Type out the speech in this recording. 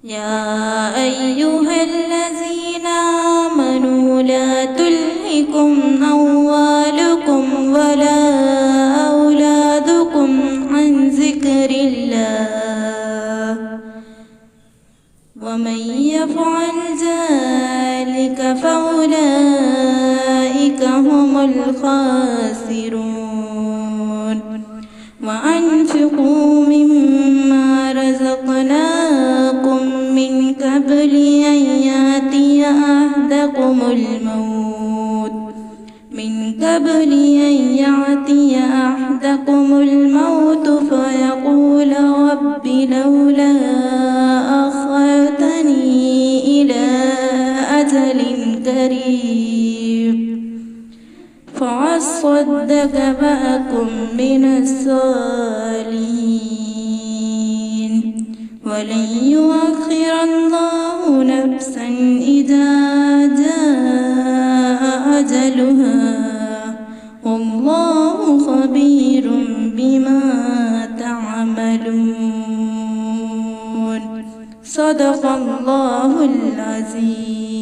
يا أيها الذين آمنوا لا تلهكم أموالكم ولا أولادكم عن ذكر الله ومن يفعل ذلك فأولئك هم الخاسرون وأنفقوا مما رزقناكم من قبل أن يأتي أحدكم الموت فيقول رب لولا أخرتني إلى أجل قريب فأصدق وأكن من الصالحين ولن يؤخر الله نفسا إذا جاء أجلها والله خبير بما تعملون. صدق الله العظيم.